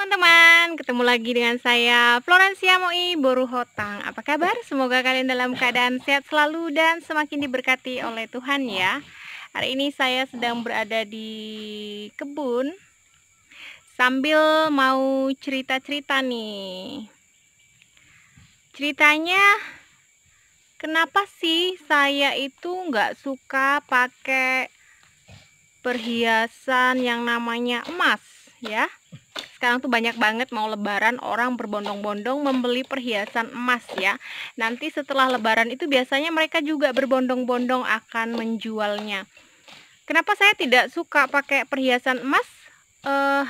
teman-teman, ketemu lagi dengan saya Florencia Moi Boruhotang. Apa kabar? Semoga kalian dalam keadaan sehat selalu dan semakin diberkati oleh Tuhan ya. Hari ini saya sedang berada di kebun sambil mau cerita-cerita nih. Ceritanya, kenapa sih saya itu nggak suka pakai perhiasan yang namanya emas ya? Sekarang tuh banyak banget mau lebaran orang berbondong-bondong membeli perhiasan emas ya. Nanti setelah lebaran itu biasanya mereka juga berbondong-bondong akan menjualnya. Kenapa saya tidak suka pakai perhiasan emas?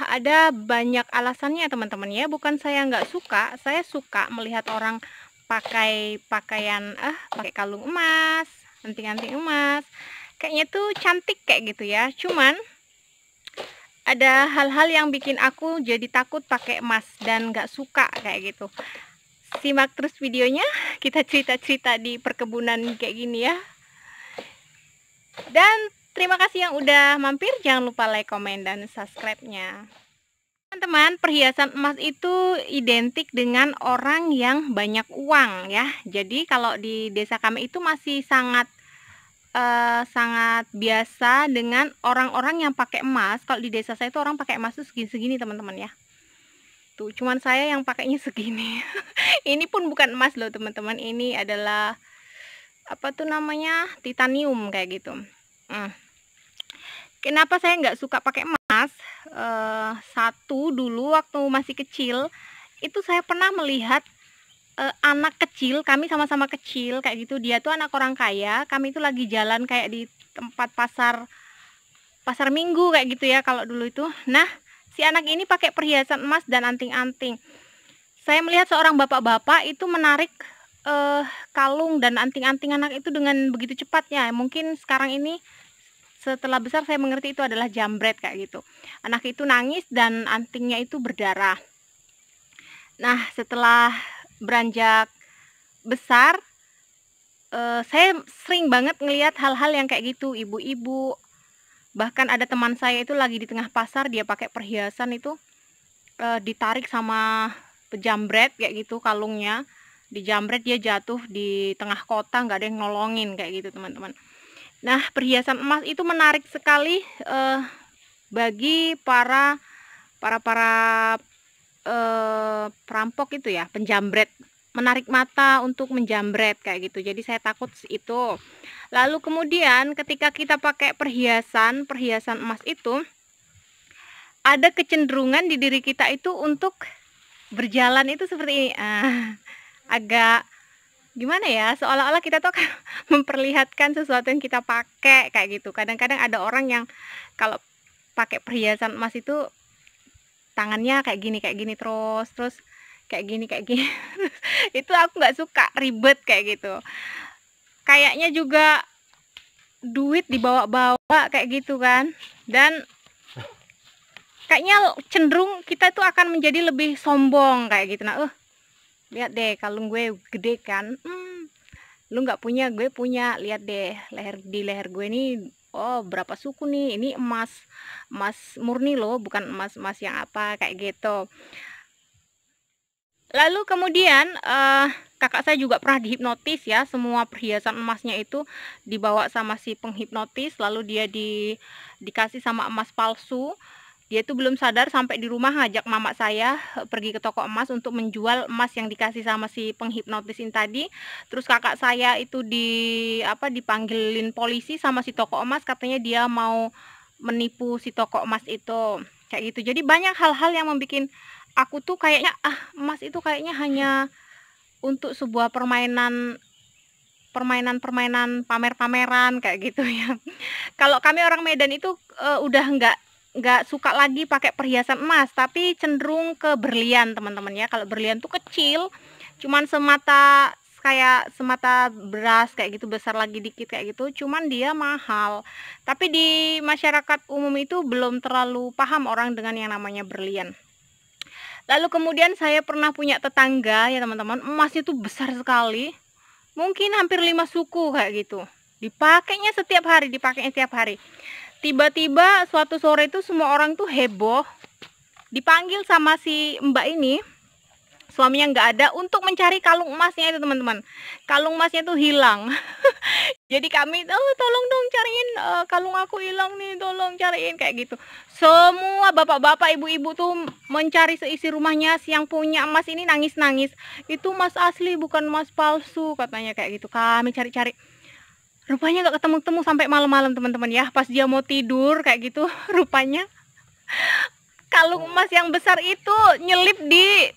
Ada banyak alasannya teman-teman ya. Bukan saya nggak suka, saya suka melihat orang pakai pakaian pakai kalung emas, anting-anting emas. Kayaknya tuh cantik kayak gitu ya. Cuman ada hal-hal yang bikin aku jadi takut pakai emas dan nggak suka kayak gitu. Simak terus videonya, kita cerita-cerita di perkebunan kayak gini ya. Dan terima kasih yang udah mampir, jangan lupa like, komen, dan subscribe-nya. Teman-teman, perhiasan emas itu identik dengan orang yang banyak uang ya. Jadi kalau di desa kami itu masih sangat biasa dengan orang-orang yang pakai emas. Kalau di desa saya itu orang pakai emas tuh segini-segini teman-teman ya. Tuh, cuman saya yang pakainya segini. Ini pun bukan emas loh teman-teman. Ini adalah apa tuh namanya, titanium kayak gitu. Kenapa saya nggak suka pakai emas? Satu, dulu waktu masih kecil itu saya pernah melihat anak kecil, kami sama-sama kecil kayak gitu, dia tuh anak orang kaya, kami itu lagi jalan kayak di tempat pasar minggu kayak gitu ya kalau dulu itu. Nah, si anak ini pakai perhiasan emas dan anting-anting. Saya melihat seorang bapak-bapak itu menarik kalung dan anting-anting anak itu dengan begitu cepatnya. Mungkin sekarang ini setelah besar saya mengerti itu adalah jambret kayak gitu. Anak itu nangis dan antingnya itu berdarah. Nah, setelah beranjak besar, saya sering banget ngelihat hal-hal yang kayak gitu. Ibu-ibu, bahkan ada teman saya itu lagi di tengah pasar, dia pakai perhiasan itu ditarik sama pejamret kayak gitu, kalungnya dijamret, dia jatuh di tengah kota, nggak ada yang nolongin kayak gitu teman-teman. Nah, perhiasan emas itu menarik sekali bagi para perampok itu ya, penjambret, menarik mata untuk menjambret kayak gitu. Jadi saya takut itu. Lalu kemudian ketika kita pakai perhiasan emas itu, ada kecenderungan di diri kita itu untuk berjalan itu seperti ini. Agak gimana ya, seolah-olah kita tuh akan memperlihatkan sesuatu yang kita pakai kayak gitu. Kadang-kadang ada orang yang kalau pakai perhiasan emas itu tangannya kayak gini terus kayak gini itu aku nggak suka, ribet kayak gitu. Kayaknya juga duit dibawa-bawa kayak gitu kan, dan kayaknya cenderung kita tuh akan menjadi lebih sombong kayak gitu. Nah, lihat deh kalung gue gede kan, lu nggak punya, gue punya. Lihat deh di leher gue nih, oh berapa suku nih, ini emas murni loh, bukan emas yang apa kayak gitu. Lalu kemudian kakak saya juga pernah dihipnotis ya, semua perhiasan emasnya itu dibawa sama si penghipnotis, lalu dia dikasih sama emas palsu. Dia tuh belum sadar sampai di rumah ngajak mama saya pergi ke toko emas untuk menjual emas yang dikasih sama si penghipnotis ini tadi. Terus kakak saya itu dipanggilin polisi sama si toko emas, katanya dia mau menipu si toko emas itu kayak gitu. Jadi banyak hal-hal yang membuat aku tuh kayaknya emas itu kayaknya hanya untuk sebuah permainan pamer-pameran kayak gitu ya. Kalau kami orang Medan itu udah nggak suka lagi pakai perhiasan emas, tapi cenderung ke berlian teman-teman ya. Kalau berlian tuh kecil, cuman semata beras kayak gitu, besar lagi dikit kayak gitu, cuman dia mahal. Tapi di masyarakat umum itu belum terlalu paham orang dengan yang namanya berlian. Lalu kemudian saya pernah punya tetangga ya teman-teman, emasnya tuh besar sekali, mungkin hampir 5 suku kayak gitu, dipakainya setiap hari. Tiba-tiba suatu sore itu semua orang tuh heboh dipanggil sama si Mbak ini, suaminya nggak ada, untuk mencari kalung emasnya itu teman-teman. Kalung emasnya itu hilang. Jadi kami, tolong dong cariin, kalung aku hilang nih, tolong cariin, kayak gitu. Semua bapak-bapak, ibu-ibu tuh mencari seisi rumahnya. Si yang punya emas ini nangis-nangis, itu emas asli bukan emas palsu katanya, kayak gitu. Kami cari-cari, rupanya nggak ketemu-temu sampai malam-malam teman-teman ya. Pas dia mau tidur kayak gitu, rupanya kalung emas yang besar itu nyelip di,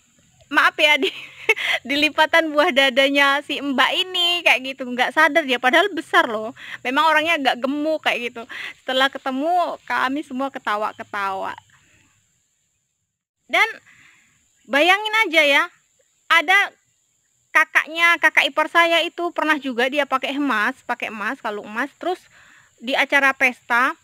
maaf ya, di lipatan buah dadanya si Mbak ini, kayak gitu. Nggak sadar dia, padahal besar loh, memang orangnya agak gemuk kayak gitu. Setelah ketemu, kami semua ketawa-ketawa. Dan bayangin aja ya, ada kakak ipar saya itu pernah juga dia pakai emas, kalung emas. Terus di acara pesta,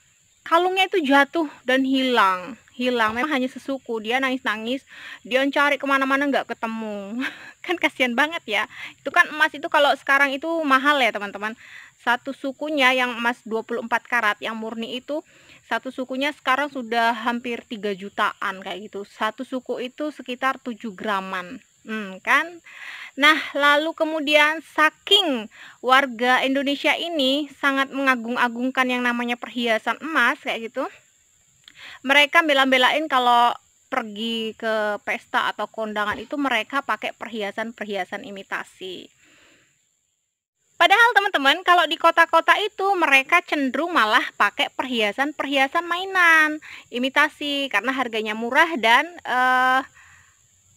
kalungnya itu jatuh dan hilang. Memang hanya sesuku. Dia nangis-nangis, dia cari kemana-mana nggak ketemu. Kan kasihan banget ya. Itu kan emas itu kalau sekarang itu mahal ya teman-teman. Satu sukunya yang emas 24 karat yang murni itu, satu sukunya sekarang sudah hampir 3 jutaan kayak gitu. Satu suku itu sekitar 7 graman. Kan? Nah, lalu kemudian saking warga Indonesia ini sangat mengagung-agungkan yang namanya perhiasan emas kayak gitu, mereka bela-belain kalau pergi ke pesta atau kondangan itu mereka pakai perhiasan-perhiasan imitasi. Padahal teman-teman, kalau di kota-kota itu mereka cenderung malah pakai perhiasan-perhiasan mainan, imitasi, karena harganya murah dan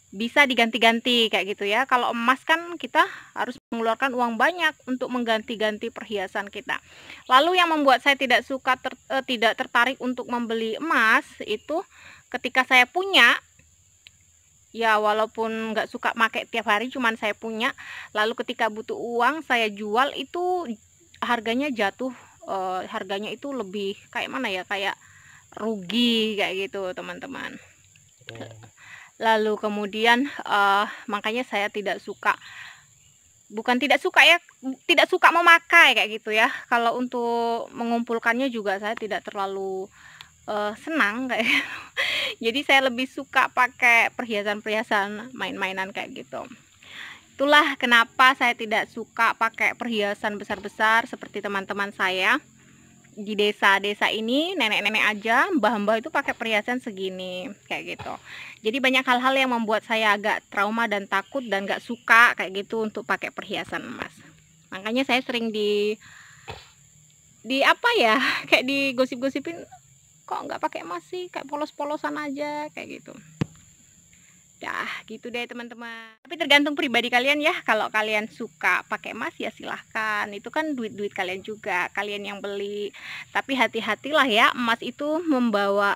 bisa diganti-ganti kayak gitu ya. Kalau emas kan kita harus mengeluarkan uang banyak untuk mengganti-ganti perhiasan kita. Lalu yang membuat saya tidak tertarik untuk membeli emas itu ketika saya punya, ya walaupun nggak suka pakai tiap hari, cuman saya punya, lalu ketika butuh uang saya jual, itu harganya jatuh, harganya itu lebih kayak mana ya, kayak rugi kayak gitu teman-teman. Lalu kemudian makanya saya tidak suka, bukan tidak suka ya, tidak suka memakai kayak gitu ya. Kalau untuk mengumpulkannya juga saya tidak terlalu senang kayak gitu. Jadi saya lebih suka pakai perhiasan-perhiasan main-mainan kayak gitu. Itulah kenapa saya tidak suka pakai perhiasan besar-besar seperti teman-teman saya di desa-desa ini. Nenek-nenek aja, mbah-mbah itu pakai perhiasan segini kayak gitu. Jadi banyak hal-hal yang membuat saya agak trauma dan takut dan gak suka kayak gitu untuk pakai perhiasan emas. Makanya saya sering di apa ya, kayak digosip-gosipin, kok nggak pakai emas sih, kayak polos-polosan aja kayak gitu. Dah gitu deh teman-teman. Tapi tergantung pribadi kalian ya. Kalau kalian suka pakai emas ya silahkan, itu kan duit-duit kalian juga, kalian yang beli. Tapi hati-hatilah ya, emas itu membawa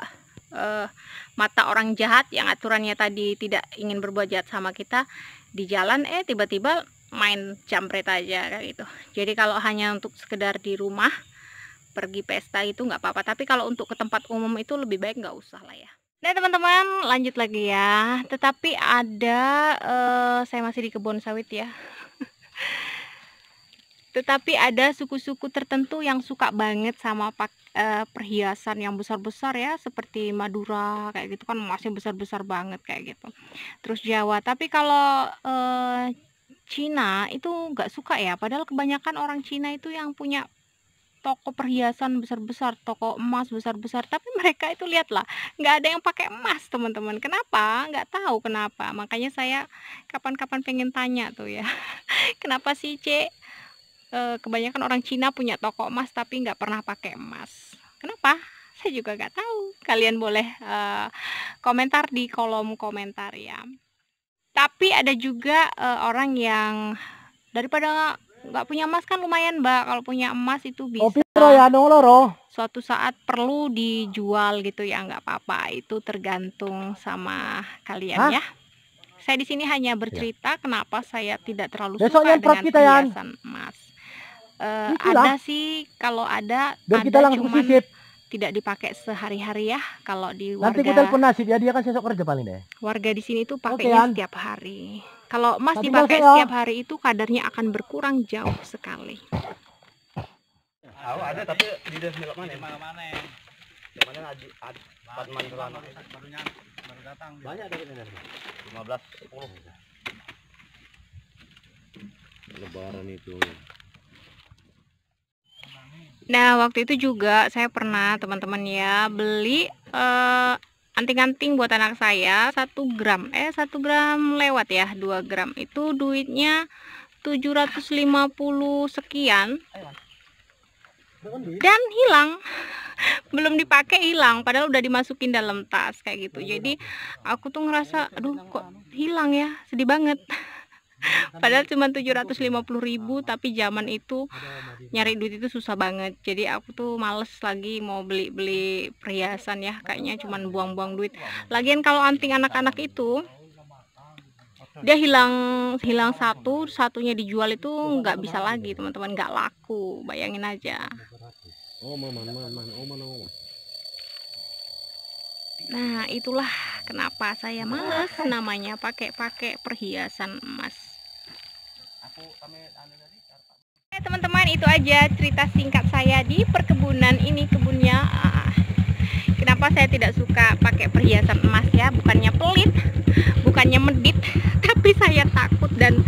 mata orang jahat yang aturannya tadi tidak ingin berbuat jahat sama kita. Di jalan tiba-tiba main jambret aja kayak gitu. Jadi kalau hanya untuk sekedar di rumah, pergi pesta itu nggak apa-apa. Tapi kalau untuk ke tempat umum itu lebih baik nggak usah lah ya. Nah teman-teman, lanjut lagi ya. Tetapi ada, saya masih di kebun sawit ya. Tetapi ada suku-suku tertentu yang suka banget sama perhiasan yang besar-besar ya, seperti Madura kayak gitu kan, emasnya besar-besar banget kayak gitu. Terus Jawa. Tapi kalau Cina itu nggak suka ya. Padahal kebanyakan orang Cina itu yang punya toko perhiasan besar-besar, toko emas besar-besar, tapi mereka itu lihatlah, nggak ada yang pakai emas teman-teman. Kenapa? Nggak tahu kenapa. Makanya saya kapan-kapan pengen tanya tuh ya, kenapa sih kebanyakan orang Cina punya toko emas tapi nggak pernah pakai emas? Kenapa? Saya juga nggak tahu. Kalian boleh komentar di kolom komentar ya. Tapi ada juga orang yang daripada nggak punya emas, kan lumayan Mbak, kalau punya emas itu bisa suatu saat perlu dijual gitu ya, nggak apa-apa, itu tergantung sama kalian ya. Saya di sini hanya bercerita kenapa saya tidak terlalu suka dengan perhiasan emas. Ada sih, kalau ada cuman tidak dipakai sehari-hari ya. Kalau di warga, nanti aku telepon Nasib ya, dia kan besok kerja paling deh. Warga di sini tuh pakainya setiap hari. Kalau emas dipakai setiap hari itu kadarnya akan berkurang jauh sekali. Tahu ada, tapi di mana? Kemarin Padman baru datang. Banyak dari ini. 15 10. Lebaran itu. Nah, waktu itu juga saya pernah teman-teman ya beli anting-anting buat anak saya 1 gram 1 gram lewat ya, 2 gram itu duitnya 750 sekian dan hilang. Belum dipakai hilang, padahal udah dimasukin dalam tas kayak gitu. Jadi aku tuh ngerasa aduh kok hilang ya, sedih banget. Padahal cuma 750.000, tapi zaman itu nyari duit itu susah banget. Jadi aku tuh males lagi mau beli perhiasan ya, kayaknya cuma buang-buang duit. Lagian kalau anting anak-anak itu dia hilang satunya dijual itu nggak bisa lagi teman-teman, nggak laku, bayangin aja. Nah, itulah kenapa saya males namanya pakai perhiasan emas. Oke teman-teman, itu aja cerita singkat saya di perkebunan ini. Kebunnya kenapa saya tidak suka pakai perhiasan emas ya, bukannya pelit, bukannya medit, tapi saya takut dan